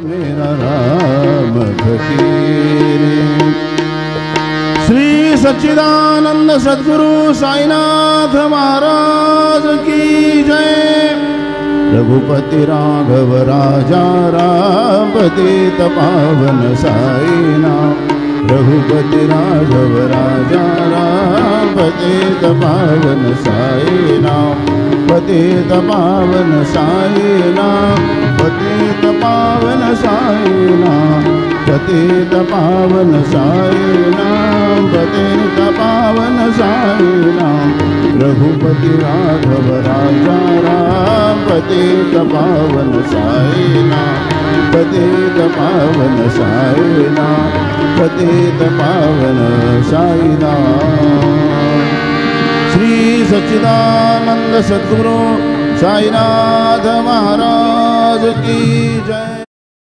मेरा राम फकीर। श्री सच्चिदानंद सद्गुरु साईनाथ महाराज की जय। रघुपति राघव राजा राम पतित पावन साईनाथ। रघुपति राघव राजा राम पतित पावन साईनाथ। पतित पावन साईनाथ। पतित पावन साईनाथ। पतित पावन साईनाथ। पतित पावन साईनाथ। रघुपति राघव राजा राम पतित पावन साईनाथ। पतित पावन साईनाथ। पतित पावन साईनाथ। श्री सच्चिदानंद सद्गुरु साईनाथ महाराज की जय।